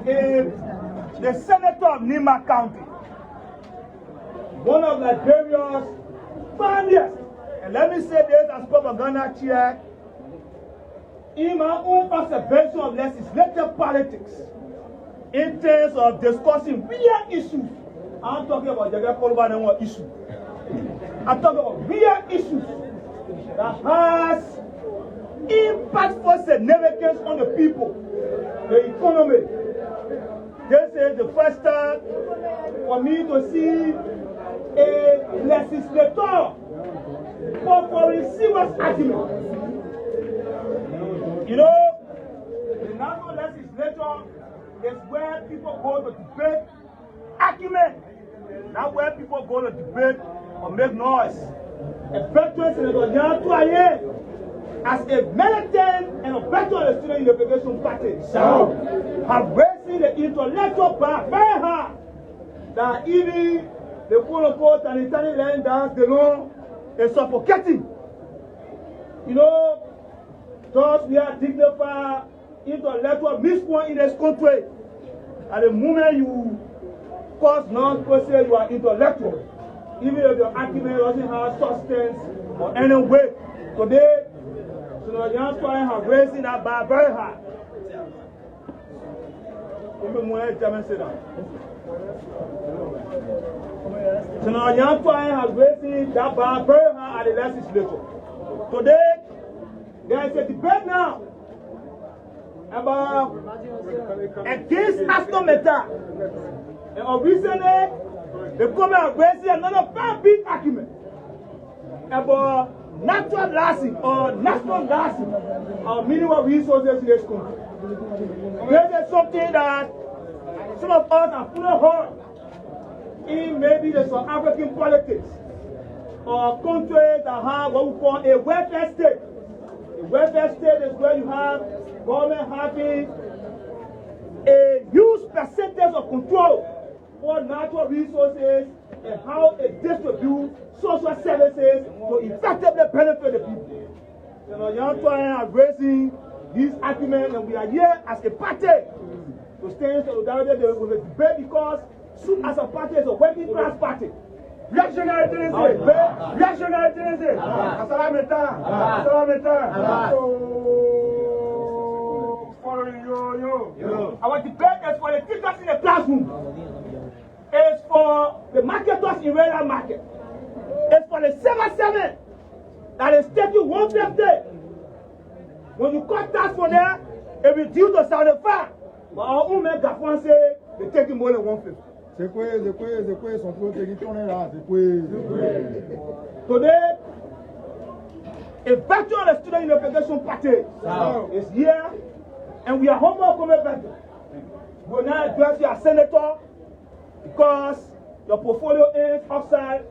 is the senator of Nima County, one of Liberia's finest. And let me say this as propaganda chair, in my own observation of legislative politics, in terms of discussing real issues. I'm talking about the Kolba issue. I'm talking about real issues that has impactful significance on the people, the economy. This is the first time for me to see a legislator for a serious argument. You know, the national legislature is where people go to debate argument, not where people go to debate or make noise. A veteran Senator Twayen, as a militant and a veteran of the Student Unification Party, have raised the intellectual bar very hard that even the quote-unquote sanitary line dance, the law is suffocating. You know, thus we are dignified intellectual mispoint in this country. At the moment you cause non-person, you are intellectual. Even if your argument doesn't have substance or any weight. Today, Senator Twayen have raised that bar very high. Senator Twayen has raised that bar very high at the legislature. Today, there is a debate now about against Aston Meta. And recently, the government raised another very big argument about natural lasting or national lasting of mineral resources in this country. This is something that some of us are fully heard in maybe the South African politics or countries that have what we call a welfare state. A welfare state is where you have government having a huge percentage of control for natural resources and how it distributes social services to effectively benefit the people. Senator Twayen are raising these arguments, and we are here as a party to stand in solidarity with the debate because soon as a party is a working class party. Reactionary tendency, reactionary tendency. Following yo. Our debate is for the teachers in the classroom. It's for the marketers in rural market. It's for the 7-7 that is taking 150. When you cut tax for them, it reduces to 75. But our own men Gafan say they're taking more than 150. Today, a veteran of the Student Unification Party is here, and we are humble coming back. We will not address your senator because your portfolio is outside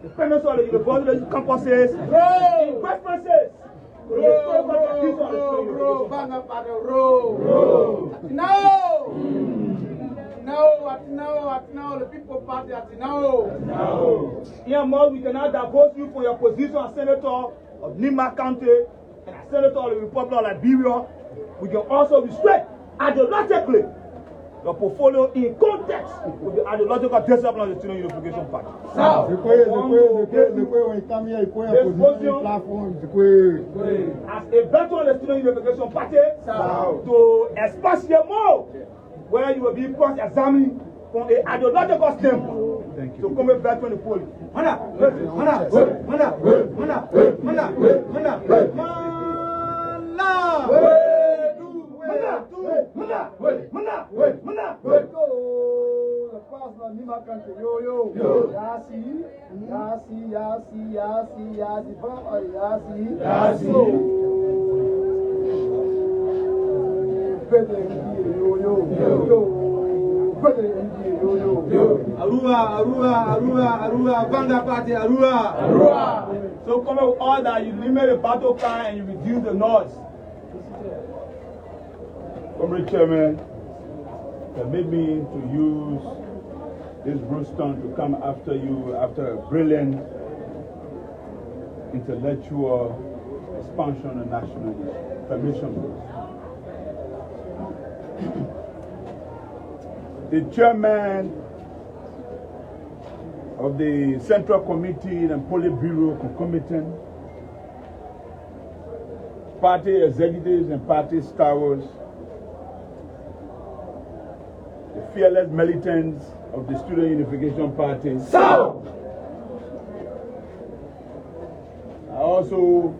the premise of the university campuses in references to the historical tradition of the Student Unification Party. No, the people party no. Here more, we cannot divorce you from your position as senator of Nima County and as senator of the Republic of Liberia. We can also restrict ideologically your portfolio in context with the ideological discipline of the Student Unification Party. When you come here, you put a position platform. As a veteran of the Student Unification Party, to express your more, where you will be cross-examined from an ideological standpoint. Thank you. So come back to the polling. Arua, Banga Party, Arua. So come with all that, you limit the battle cry and you reduce the noise. Comrade Chairman, permit me to use this brewstone to come after you after a brilliant intellectual expansion on national issue. Permission, please. the chairman of the Central Committee and Politburo concomitant, party executives and party stalwarts, the fearless militants of the Student Unification Party. So, I also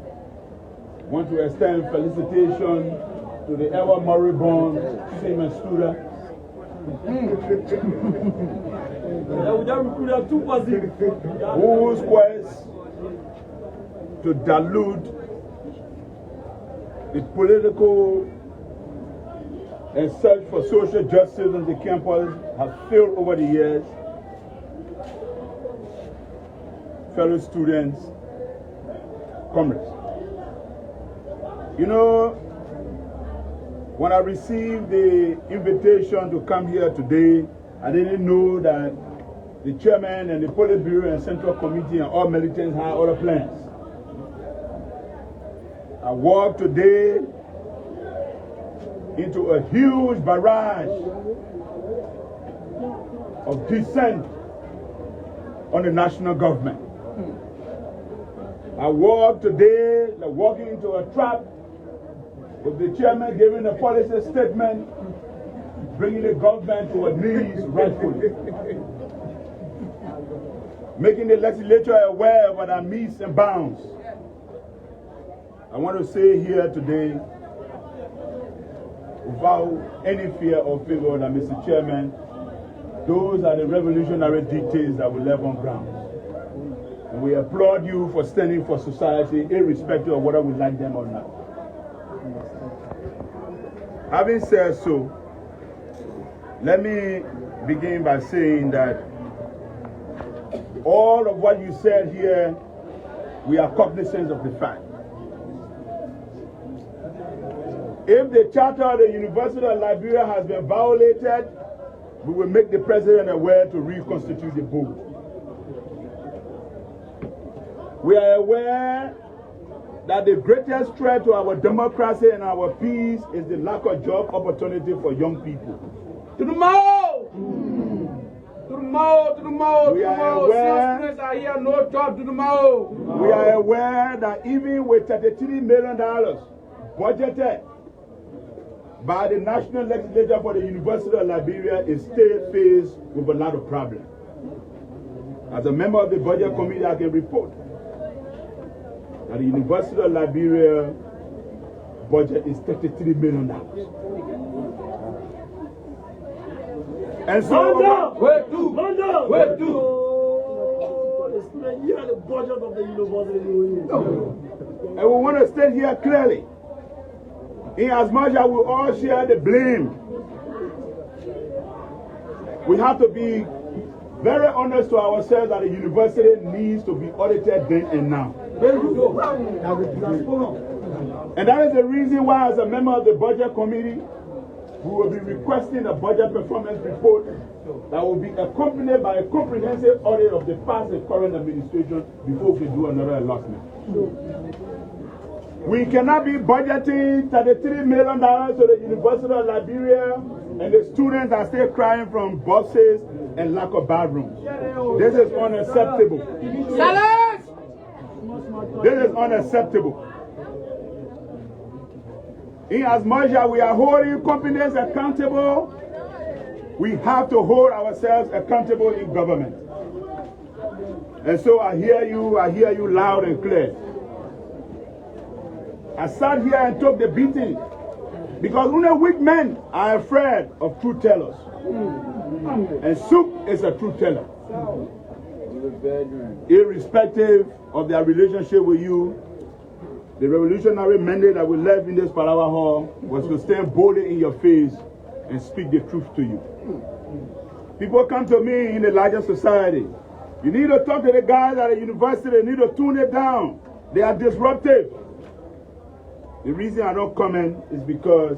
want to extend felicitation to the ever moribund Seaman Student, whose quest to dilute the political and search for social justice on the campus have failed over the years. Fellow students, comrades. You know, when I received the invitation to come here today, I didn't know that the chairman and the Politburo and Central Committee and all militants had other plans. I walked today into a huge barrage of dissent on the national government. I walked today, like walking into a trap with the chairman giving a policy statement, bringing the government to its knees rightfully, making the legislature aware of our metes and bounds. I want to say here today, without any fear or favor, that Mr. Chairman, those are the revolutionary dictates that we left on ground. And we applaud you for standing for society, irrespective of whether we like them or not. Having said so, let me begin by saying that all of what you said here, we are cognizant of the fact. If the charter of the University of Liberia has been violated, we will make the president aware to reconstitute the board. We are aware that the greatest threat to our democracy and our peace is the lack of job opportunity for young people. to the mall! To the mall, to the mall, to the mall. Some students are here, no job, to the mall. We are aware that even with $33 million budgeted by the National Legislature for the University of Liberia, is still faced with a lot of problems. As a member of the Budget Committee, I can report that the University of Liberia budget is $33 million. And so, where to? The student here, the budget of the university. And we want to state here clearly, in as much as we all share the blame, we have to be very honest to ourselves that the university needs to be audited then and now. And that is the reason why, as a member of the Budget Committee, we will be requesting a budget performance report that will be accompanied by a comprehensive audit of the past and current administration before we do another allotment. We cannot be budgeting $33 million to the University of Liberia and the students are still crying from buses and lack of bathrooms. This is unacceptable. Silence! This is unacceptable. In as much as we are holding companies accountable, we have to hold ourselves accountable in government. And so I hear you loud and clear. I sat here and took the beating because only weak men are afraid of truth tellers. And Soup is a truth teller. Irrespective of their relationship with you, the revolutionary mandate that we left in this Palawa Hall was to stand boldly in your face and speak the truth to you. People come to me in the larger society. You need to talk to the guys at the university. They need to tune it down. They are disruptive. The reason I don't comment is because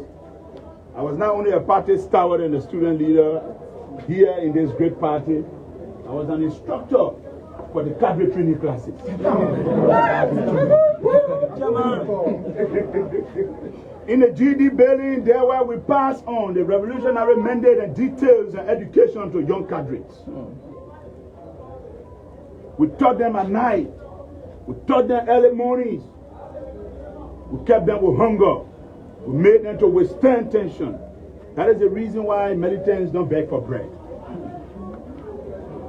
I was not only a party stalwart and a student leader here in this great party, I was an instructor for the cadre training classes. in the GD building, there where we pass on the revolutionary mandate and details and education to young cadres. We taught them at night. We taught them early mornings. We kept them with hunger. We made them to withstand tension. That is the reason why militants don't beg for bread.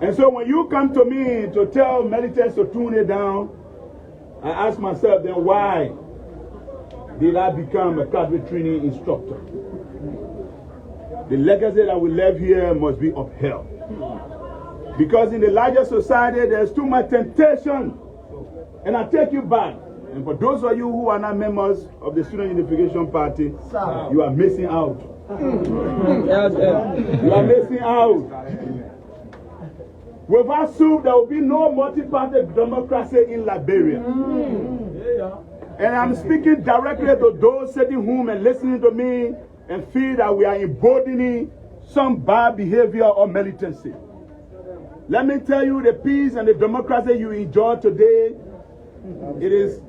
And so when you come to me to tell militants to tune it down, I ask myself then, why did I become a cadre training instructor? The legacy that we left here must be upheld. Because in the larger society, there's too much temptation. And I take you back. And for those of you who are not members of the Student Unification Party, you are missing out. You are missing out. Without SUP, there will be no multi-party democracy in Liberia. And I'm speaking directly to those sitting home and listening to me and feel that we are emboldening some bad behavior or militancy. Let me tell you, the peace and the democracy you enjoy today, it is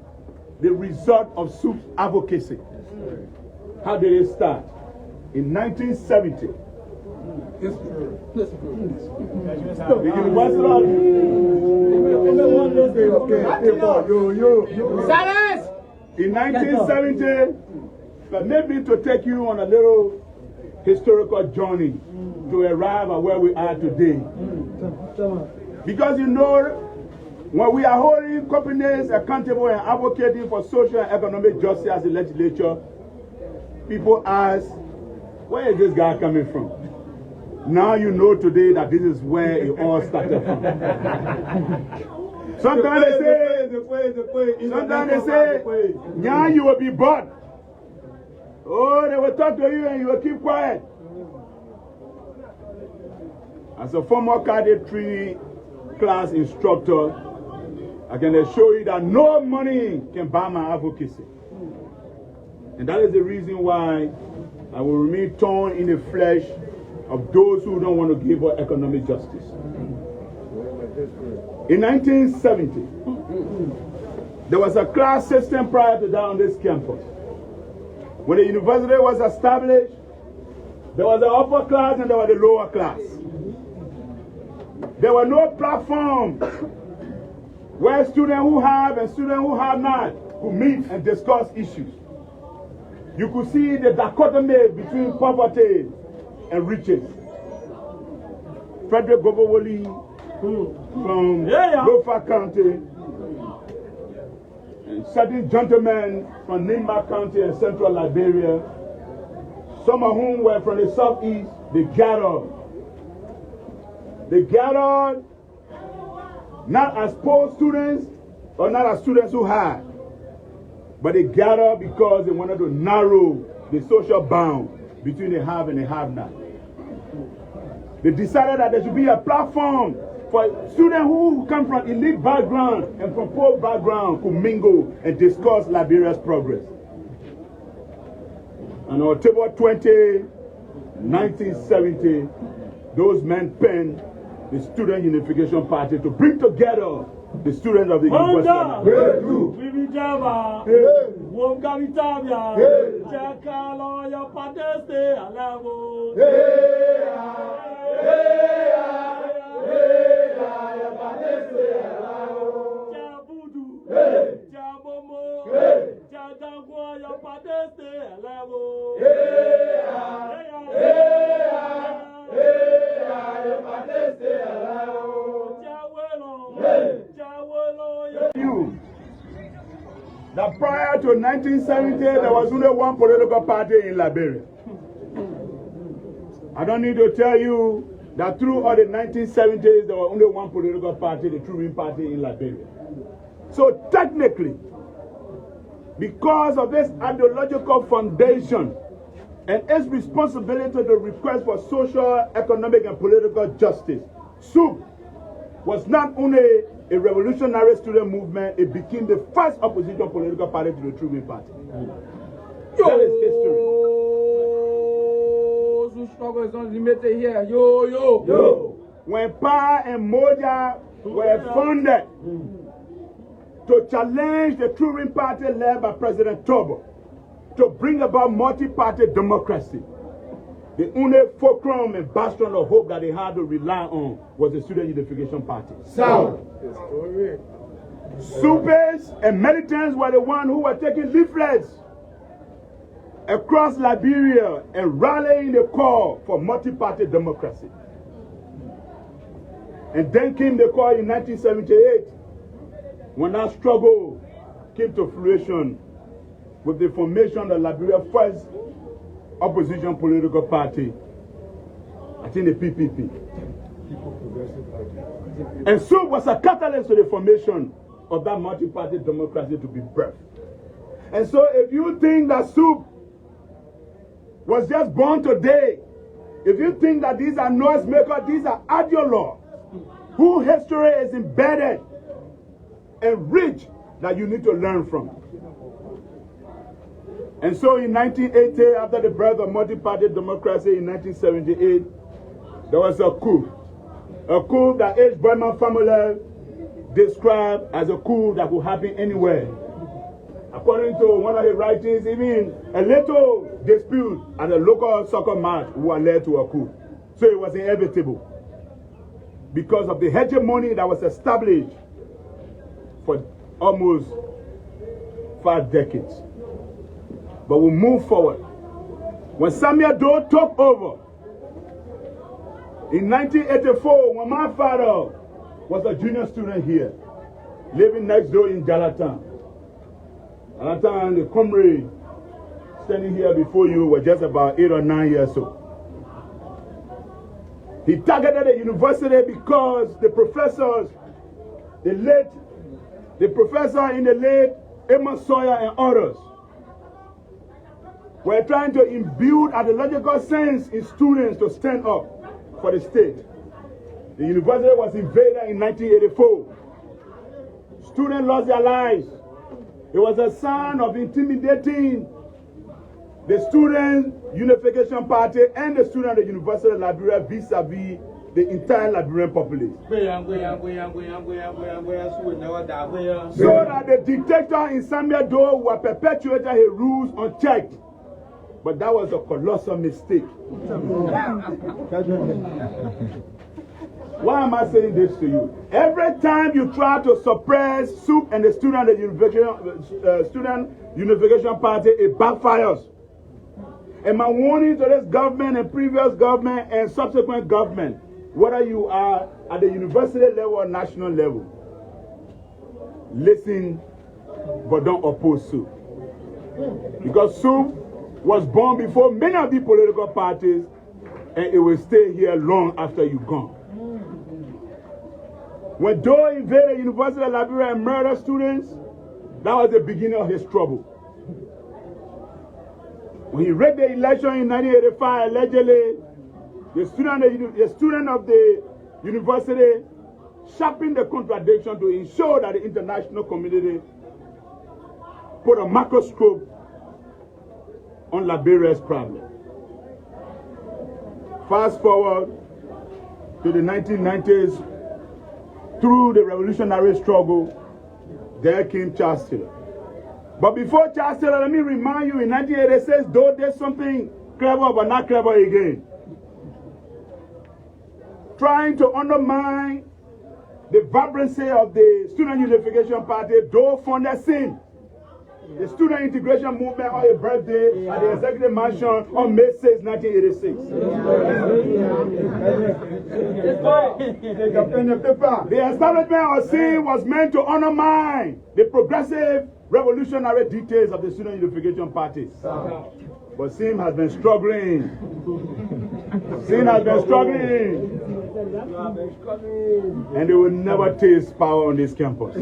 the result of SUP's advocacy. How did it start? In 1970, the University in 1970, maybe to take you on a little historical journey to arrive at where we are today. Because you know, when we are holding companies accountable and advocating for social and economic justice as a legislature, people ask, where is this guy coming from? Now you know today that this is where it all started from. Sometimes they say, yeah, you will be bought. Oh, they will talk to you and you will keep quiet. As a former cadetry class instructor, I can assure you that no money can buy my advocacy. And that is the reason why I will remain torn in the flesh of those who don't want to give us economic justice. In 1970, there was a class system prior to that on this campus. When the university was established, there was the upper class and there was the lower class. There were no platforms where students who have and students who have not could meet and discuss issues. You could see the dichotomy between poverty and riches. Frederick Gobowoli from Lofa County, and certain gentlemen from Nimba County and Central Liberia, some of whom were from the southeast, they gathered. They gathered not as poor students or not as students who had, but they gathered because they wanted to narrow the social bound between the have and the have-not. They decided that there should be a platform for students who come from elite background and from poor background to mingle and discuss Liberia's progress. On October 20, 1970, those men penned the Student Unification Party to bring together the students of the University of that prior to 1970, there was only one political party in Liberia. I don't need to tell you that throughout the 1970s, there was only one political party, the Twayen Party in Liberia. So technically, because of this ideological foundation and its responsibility to the request for social, economic, and political justice, SUP was not only a revolutionary student movement, it became the first opposition political party to the Twayen Party. That is history. When Pa and Moja were founded to challenge the Twayen Party led by President Tobo to bring about multi-party democracy. The only fulcrum and bastion of hope that they had to rely on was the Student Unification Party. So, Supers and militants were the ones who were taking leaflets across Liberia and rallying the call for multi-party democracy. And then came the call in 1978 when that struggle came to fruition with the formation of Liberia's first opposition political party, I think the PPP. And so was a catalyst to the formation of that multi-party democracy to be birthed. And so if you think that SUP was just born today, if you think that these are noisemakers, these are ideologues whose history is embedded and rich that you need to learn from. And so in 1980, after the birth of multi-party democracy in 1978, there was a coup. A coup that H. Boyman family described as a coup that could happen anywhere. According to one of his writings, even a little dispute at a local soccer match would lead to a coup. So it was inevitable because of the hegemony that was established for almost 5 decades. But we move forward. When Samuel Doe took over in 1984, when my father was a junior student here, living next door in Jalatan. At that time, the comrade standing here before you were just about 8 or 9 years old. He targeted the university because the professors, the professor in the late Emma Sawyer and others, were trying to imbue ideological sense in students to stand up for the state. The university was invaded in 1984. Students lost their lives. It was a sign of intimidating the Student Unification Party and the students of the University of Liberia vis-a-vis the entire Liberian population. So that the dictator in Samuel Doe will perpetuate his rules unchecked. But that was a colossal mistake. Why am I saying this to you? Every time you try to suppress SUP and the Student Unification Party, it backfires. And my warning to this government and previous government and subsequent government, whether you are at the university level or national level, listen, but don't oppose SUP. Because SUP was born before many of the political parties, and it will stay here long after you're gone. When Doe invaded the University of Liberia and murdered students, that was the beginning of his trouble. When he rigged the election in 1985, allegedly, the student of the university sharpened the contradiction to ensure that the international community put a microscope on Liberia's problem. Fast forward to the 1990s, through the revolutionary struggle, there came Charles Taylor. But before Charles Taylor, let me remind you, in 1986, Doe did something clever but not clever again. Trying to undermine the vibrancy of the Student Unification Party, Doe funded SIN, the Student Integration Movement, on a birthday at the Executive Mansion on May 6, 1986. The establishment of SIN was meant to undermine the progressive revolutionary details of the Student Unification Party. But SIN has been struggling. SIN has been struggling. And they will never taste power on this campus.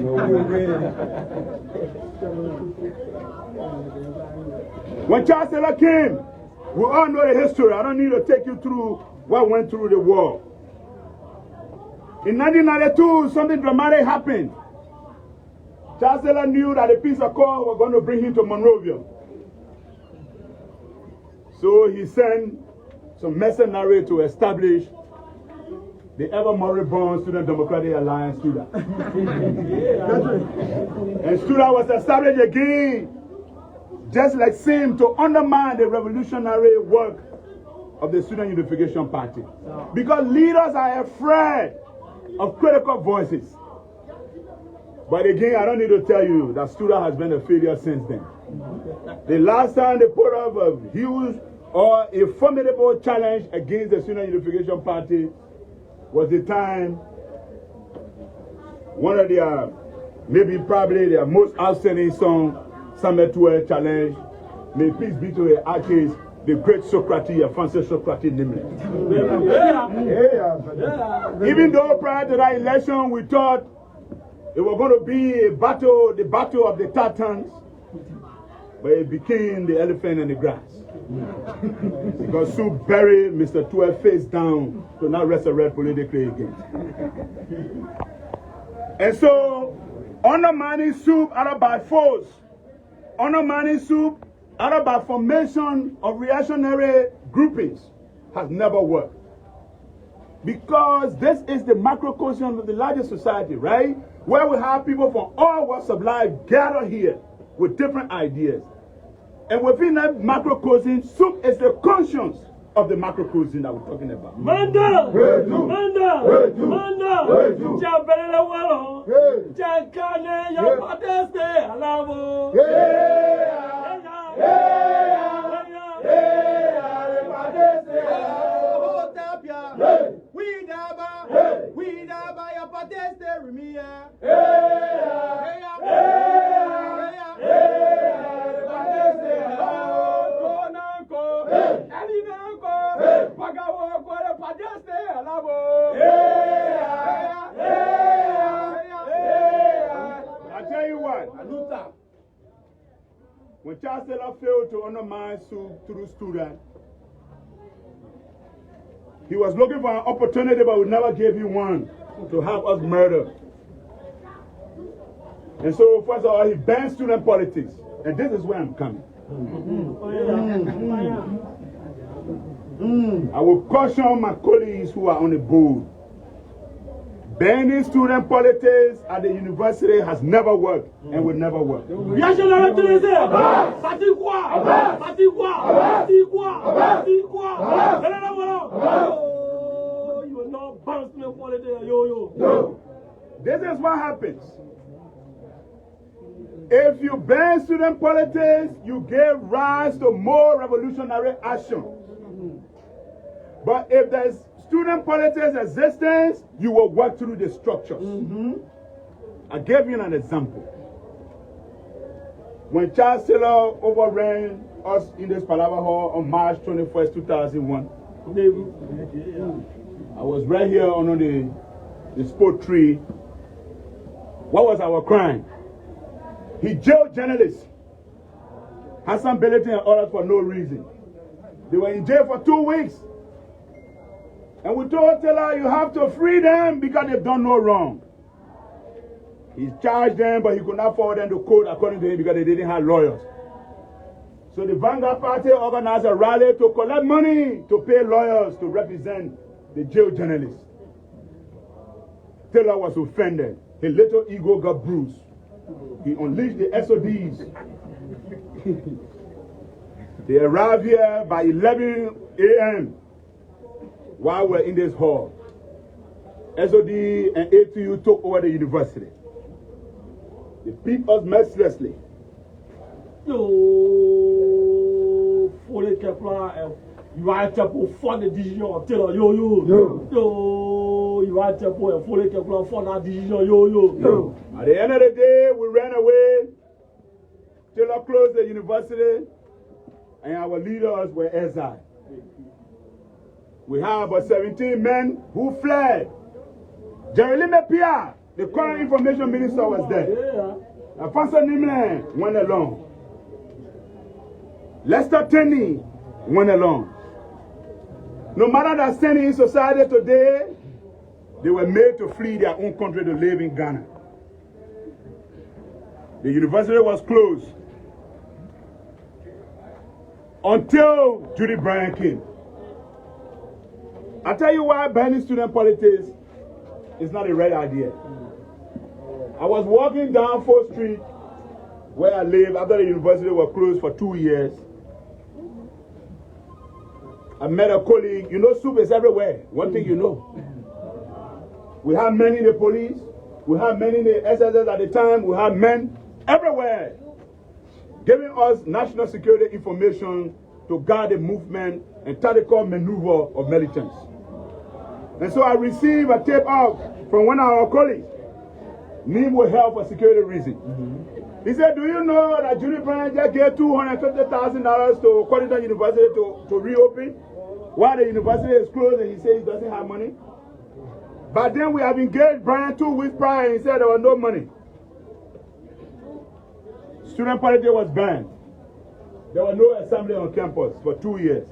When Charles Taylor came, we all know the history. I don't need to take you through what went through the war. In 1992, something dramatic happened. Charles Taylor knew that the peace accord was going to bring him to Monrovia. So he sent some mercenaries to establish the ever-moribund Student Democratic Alliance, STUDA. And STUDA was established again just like seem to undermine the revolutionary work of the Student Unification Party. Because leaders are afraid of critical voices. But again, I don't need to tell you that student has been a failure since then. The last time they put up a huge or a formidable challenge against the Student Unification Party was the time one of their, maybe probably their most outstanding song, Summer Twayen challenge, may peace be to the artist, the great Socrates, Francis Socrates Nimble. Even though prior to that election we thought it was going to be a battle, the battle of the Titans, but it became the elephant in the grass. Because Sue buried Mr. Twayen face down to not resurrect politically again. And so, undermining Sue out by force, undermining Sue out by formation of reactionary groupings has never worked. Because this is the macrocosm of the larger society, right? Where we have people from all walks of life gathered here with different ideas. And within that macrocosm, soup is the conscience of the macrocosm that we're talking about. Manda! Jabele walo! Jankane ya pateste alavo! We daba ya pateste rumia! I tell you what, when Charles Taylor failed to undermine Sue through student, he was looking for an opportunity, but we never gave him one to have us murdered. And so, first of all, he banned student politics. And this is where I'm coming. I will caution my colleagues who are on the board. Banning student politics at the university has never worked and will never work. You will not bounce me politics, yo. This is what happens. If you ban student politics, you give rise to more revolutionary action. But if there's student politics existence, you will work through the structures. I gave you an example. When Charles Taylor overran us in this Palava Hall on March 21st, 2001, I was right here under the sport tree. What was our crime? He jailed journalists, Hassan Belletin and others for no reason. They were in jail for 2 weeks. And we told Taylor, you have to free them because they've done no wrong. He charged them, but he could not forward them to court according to him because they didn't have lawyers. So the Vanguard Party organized a rally to collect money to pay lawyers to represent the jail journalists. Taylor was offended. His little ego got bruised. He unleashed the SODs. They arrived here by 11 a.m. while we're in this hall. SOD and ATU took over the university. They beat us mercilessly. Yo, faut les Kepler, il va être pour faire des décisions. Yo, il va être pour les Kepler faire des décisions. Yo. At the end of the day, we ran away. Taylor closed the university, and our leaders were exiled. We have about 17 men who fled. Jerry Limepia, the current information minister, was there. Alfonso Nimle went along. Lester Tenney went along. No matter that standing in society today, they were made to flee their own country to live in Ghana. The university was closed until Judy Bryant came. I'll tell you why banning student politics is not a right idea. I was walking down 4th Street where I live, after the university was closed for 2 years, I met a colleague. You know, soup is everywhere. One thing you know. We have men in the police. We have men in the SSS at the time. We have men everywhere giving us national security information to guard the movement and tactical maneuver of militants. And so I received a tape out from one of our colleagues. Need will help for security reasons. He said, do you know that Julie Bryan just gave $250,000 to Quality University to reopen while the university is closed, and he said he doesn't have money? But then we have engaged Bryan 2 weeks prior and he said there was no money. Student politics was banned. There was no assembly on campus for 2 years.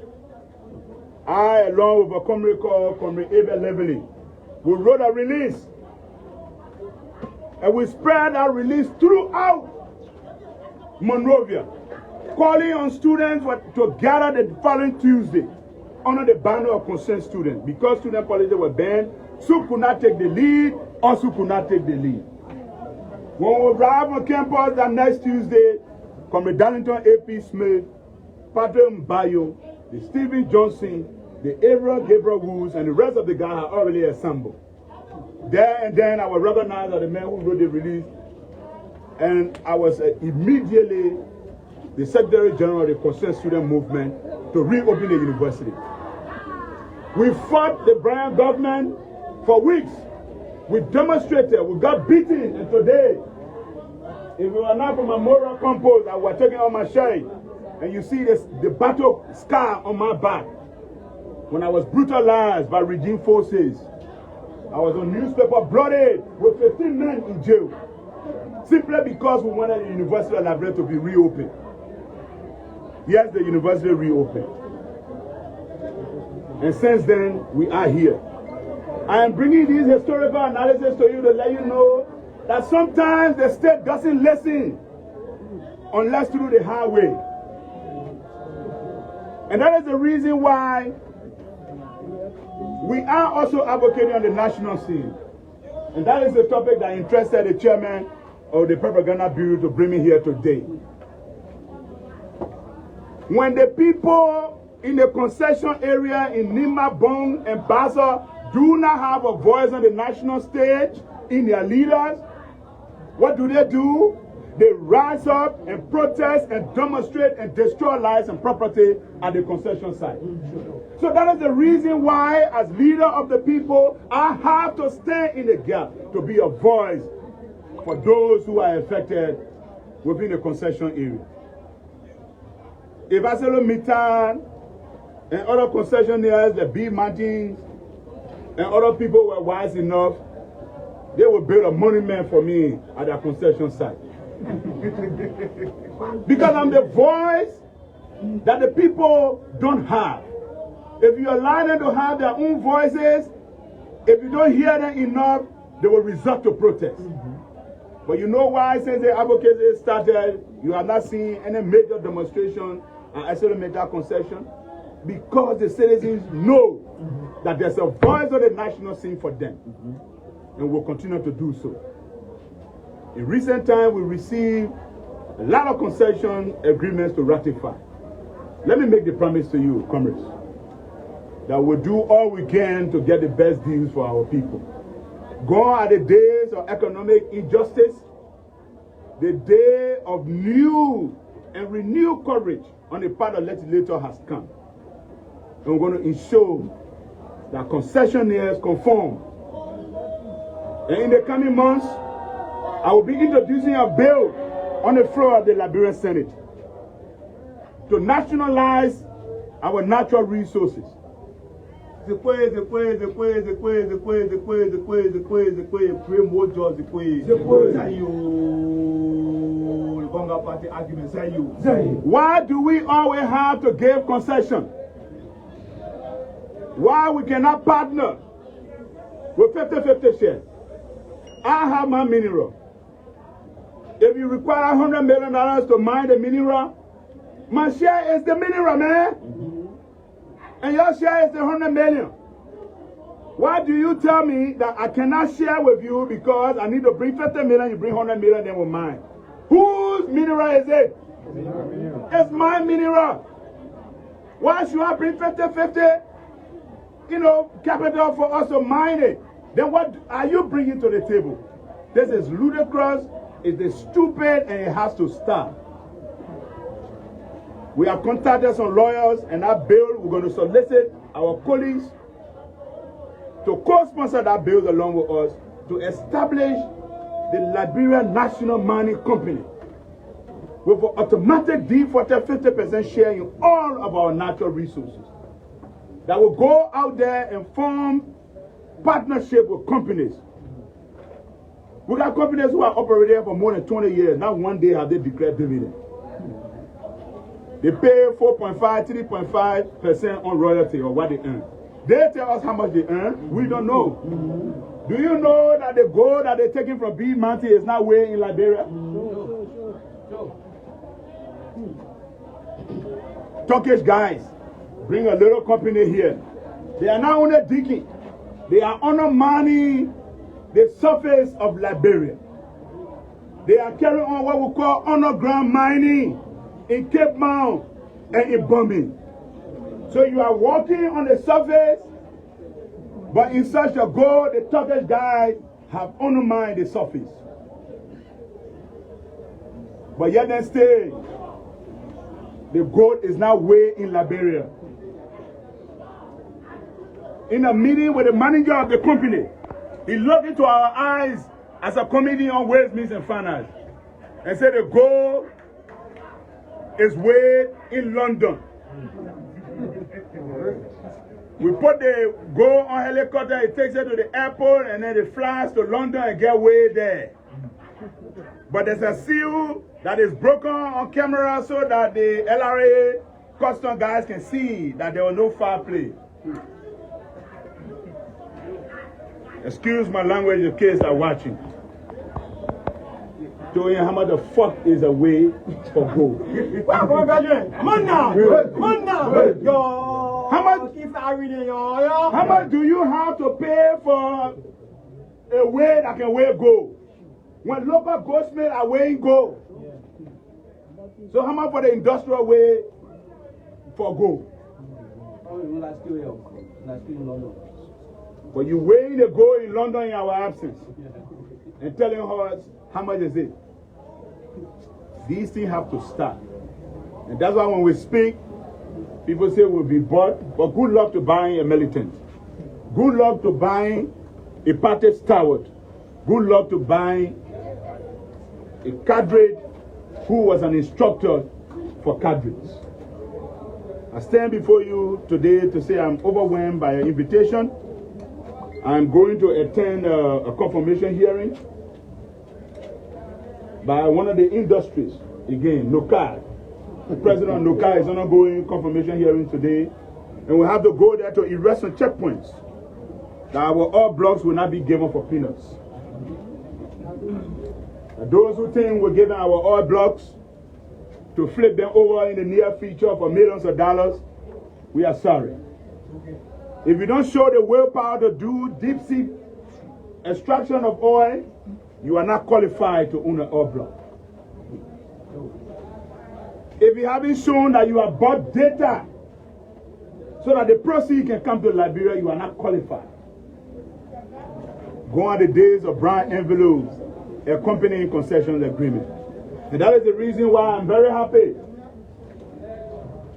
I, along with a comrade called Comrade Abel Leveley, we wrote a release. And we spread that release throughout Monrovia, calling on students to gather the following Tuesday under the banner of concerned students. Because student politics were banned, SUP could not take the lead, or SUP could not take the lead. When we arrived on campus that next Tuesday, Comrade Darlington A.P. Smith, Patrick Mbayo, the Stephen Johnson, the Gabriel Woods, and the rest of the guys had already assembled. There and then I was recognized as the man who wrote the release, and I was immediately the Secretary General of the Concerned Student Movement to reopen the university. We fought the Bryan government for weeks. We demonstrated, we got beaten, and today, if we were not from Memorial Compose, I was taking on my shade, and you see the battle scar on my back. When I was brutalized by regime forces, I was on newspaper blooded with 15 men in jail, simply because we wanted the university library to be reopened. Yes, the university reopened. And since then, we are here. I am bringing these historical analysis to you to let you know that sometimes the state doesn't listen unless through the highway. And that is the reason why we are also advocating on the national scene. And that is the topic that interested the chairman of the Propaganda Bureau to bring me here today. When the people in the concession area in Nima, Bong, and Bassa do not have a voice on the national stage in their leaders, what do? They rise up and protest and demonstrate and destroy lives and property at the concession site. So that is the reason why, as leader of the people, I have to stand in the gap to be a voice for those who are affected within the concession area. If Aselo Mitan and other concessionaires, the B Mountains, and other people were wise enough, they will build a monument for me at their concession site. Because I'm the voice that the people don't have. If you allow them to have their own voices, if you don't hear them enough, they will resort to protest. But you know why, since the advocacy started, you have not seen any major demonstration at Aselo concession? Because the citizens know that there's a voice of the national scene for them. And will continue to do so. In recent times, we received a lot of concession agreements to ratify. Let me make the promise to you, comrades, that we'll do all we can to get the best deals for our people. Gone are the days of economic injustice. The day of new and renewed courage on the part of legislature has come. And we're going to ensure that concessionaires conform. And in the coming months, I will be introducing a bill on the floor of the Liberian Senate to nationalize our natural resources. Why do we always have to give concession? Why we cannot partner with 50-50 shares? I have my mineral. If you require $100 million to mine the mineral, my share is the mineral, man. And your share is the 100 million. Why do you tell me that I cannot share with you because I need to bring 50 million, you bring 100 million, then we'll mine? Whose mineral is it? It's my mineral. Why should I bring 50-50, capital for us to mine it? Then what are you bringing to the table? This is ludicrous, it is stupid, and it has to stop. We have contacted some lawyers, and that bill, we're going to solicit our colleagues to co-sponsor that bill along with us to establish the Liberia National Mining Company with an automatic default 50% share in all of our natural resources that will go out there and form partnership with companies. We got companies who are operating for more than 20 years. Not one day have they declared dividend. They pay 4.5, 3.5% on royalty or what they earn. They tell us how much they earn. We don't know. Do you know that the gold that they're taking from B Mountain is not weighed in Liberia? Turkish guys bring a little company here. They are not only digging, they are undermining the surface of Liberia. They are carrying on what we call underground mining in Cape Mount and in Bombing. So you are walking on the surface, but in search of gold, the Turkish guys have undermined the surface. But yet they stay. The gold is now weighed in Liberia. In a meeting with the manager of the company, he looked into our eyes as a committee on Ways, Means and Finance and said the gold is weighed in London. We put the gold on helicopter, it takes it to the airport, and then it flies to London and get weighed there. But there's a seal that is broken on camera so that the LRA custom guys can see that there was no foul play. Excuse my language in case they're watching. Twayen, how much the fuck is a way for gold? Come on now! Come on now! Yo! How much do you have to pay for a way that can weigh gold? When local goldsmiths are weighing gold. So how much for the industrial way for gold? But you weighing the gold in London in our absence and telling us how much is it? These things have to stop. And that's why when we speak, people say we'll be bought, but good luck to buying a militant. Good luck to buying a party stalwart. Good luck to buying a cadre who was an instructor for cadres. I stand before you today to say I'm overwhelmed by your invitation. I'm going to attend a confirmation hearing by one of the industries, again, NOCAD. The president of NOCAD is undergoing confirmation hearing today, and we have to go there to erect some checkpoints that our oil blocks will not be given for peanuts. Those who think we're giving our oil blocks to flip them over in the near future for millions of dollars, we are sorry. If you don't show the willpower to do deep sea extraction of oil, you are not qualified to own an oil block. If you haven't shown that you have bought data so that the proceeds can come to Liberia, you are not qualified. Go on the days of brown envelopes, accompanying concessions agreement. And that is the reason why I'm very happy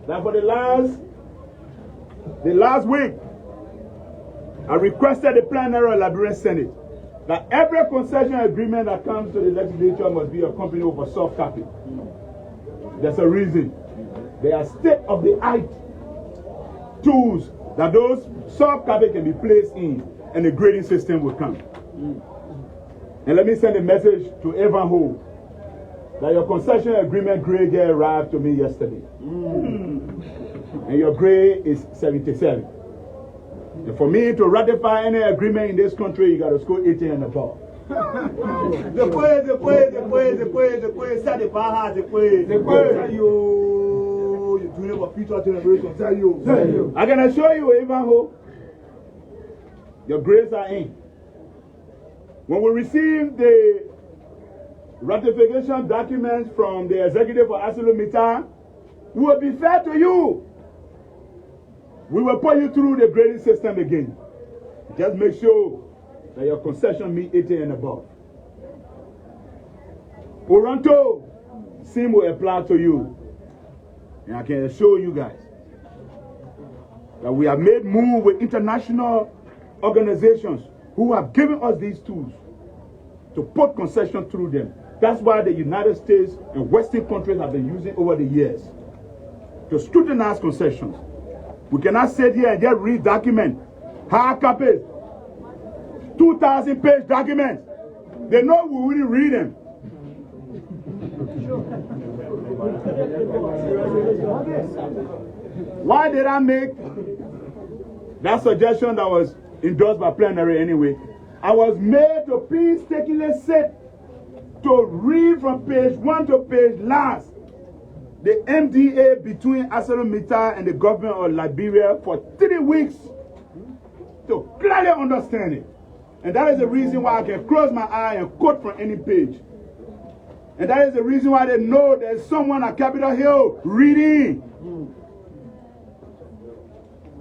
that for the last week, I requested the plenary of Liberian Senate that every concession agreement that comes to the legislature must be accompanied with a soft copy. There's a reason. They are state-of-the-art tools that those soft copies can be placed in, and the grading system will come. And let me send a message to Evan Ho that your concession agreement grade arrived to me yesterday. And your grade is 77. And for me to ratify any agreement in this country, you got to score 18 and above. I can assure you, Evan Ho, your grades are in. When we receive the ratification documents from the executive for ArcelorMittal will be fair to you. We will put you through the grading system again. Just make sure that your concession meet 80 and above. Toronto, same will apply to you. And I can assure you guys that we have made moves with international organizations who have given us these tools to put concession through them. That's why the United States and Western countries have been using over the years to scrutinize concessions. We cannot sit here and just read documents, hard copies, 2,000-page documents. They know we will read them. Why did I make that suggestion that was endorsed by plenary anyway? I was made to painstakingly sit to read from page 1 to page last the MDA between ArcelorMittal and the government of Liberia for 3 weeks to clearly understand it. And that is the reason why I can close my eye and quote from any page. And that is the reason why they know there's someone at Capitol Hill reading.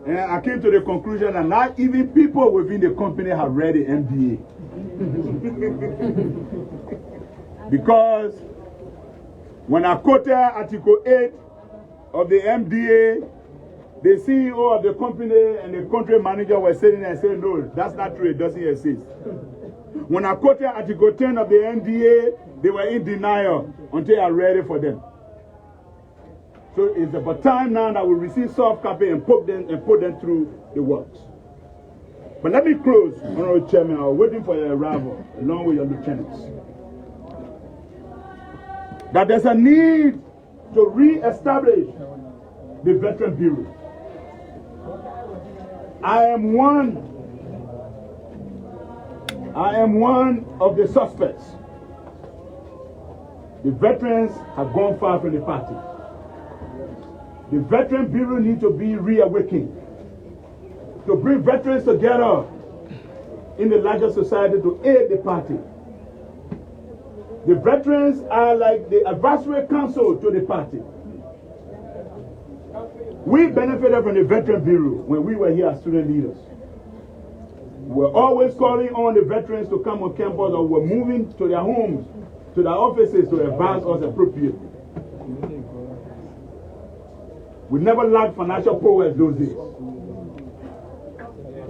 And I came to the conclusion that not even people within the company have read the MDA. Because when I quoted Article 8 of the MDA, the CEO of the company and the country manager were sitting there and saying, no, that's not true, it doesn't exist. When I quoted Article 10 of the MDA, they were in denial until I read it for them. So it's about time now that we receive soft copy and put them through the works. But let me close, Honorable Chairman. I was waiting for your arrival, along with your lieutenants. That there's a need to re-establish the Veteran Bureau. I am one of the suspects. The veterans have gone far from the party. The Veteran Bureau needs to be reawakened, to bring veterans together in the larger society to aid the party. The veterans are like the advisory council to the party. We benefited from the Veteran Bureau when we were here as student leaders. We're always calling on the veterans to come on campus, or we're moving to their homes, to their offices to advise us appropriately. We never lacked financial prowess those days.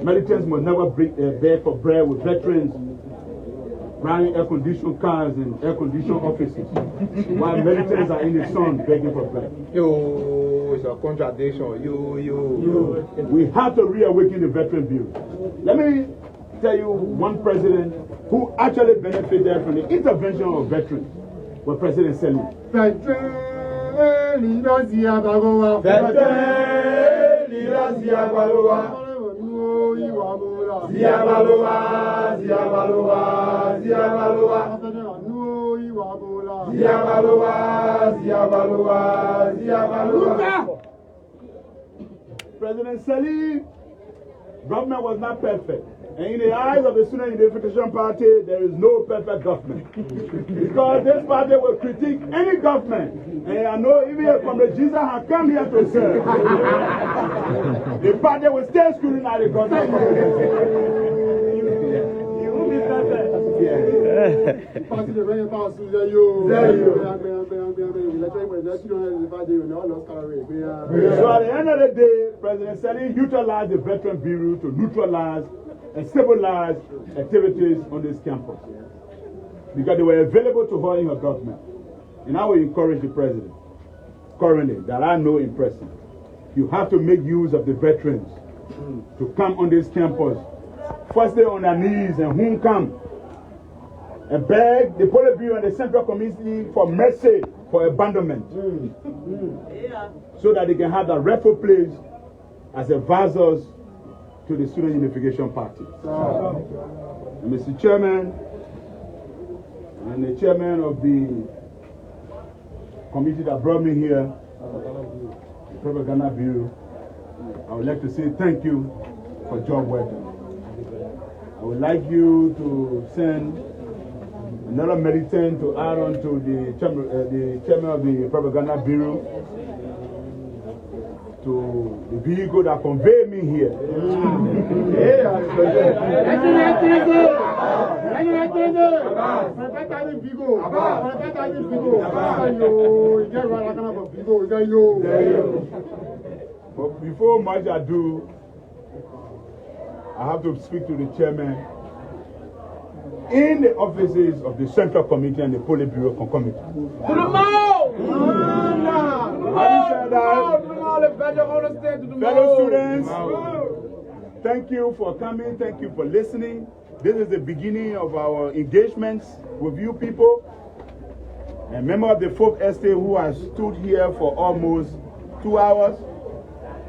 Militants must never beg for bread with veterans running air-conditioned cars and air-conditioned offices, while militants are in the sun begging for bread. Yo, it's a contradiction. Yo. We have to reawaken the Veteran Bureau. Let me tell you one president who actually benefited from the intervention of veterans was President Selim. President Selim, government was not perfect. And in the eyes of the Student Unification Party, there is no perfect government. Because this party will critique any government. And I know even if Comrade Jesus has come here to serve, the party will still scrutinize the government. He won't be perfect. So at the end of the day, President Selim utilized the Veteran Bureau to neutralize and stabilize activities on this campus, because they were available to her in her government. And I will encourage the president, currently, that I know in person, you have to make use of the veterans to come on this campus, firstly on their knees, and whom come and beg the Politburo and the Central Committee for mercy for abandonment, so that they can have that rightful place as advisors to the Student Unification Party. And Mr. Chairman, and the chairman of the committee that brought me here, the Propaganda Bureau, I would like to say thank you for job well done. I would like you to send Another meditant to add on to the chairman of the Propaganda Bureau, to the vehicle that conveyed me here. But before much ado, I have to speak to the chairman in the offices of the Central Committee and the Politburo Committee. Fellow students, thank you for coming, thank you for listening. This is the beginning of our engagements with you people. A member of the Folk Estate who has stood here for almost 2 hours,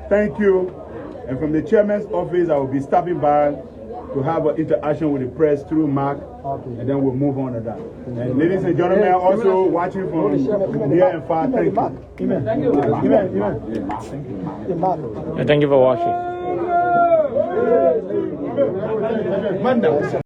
thank you. And from the chairman's office, I will be stopping by to have an interaction with the press through Mark, and then we'll move on to that. And ladies and gentlemen, also watching from near and far, thank you. Amen. Thank you. Amen. Thank you for watching.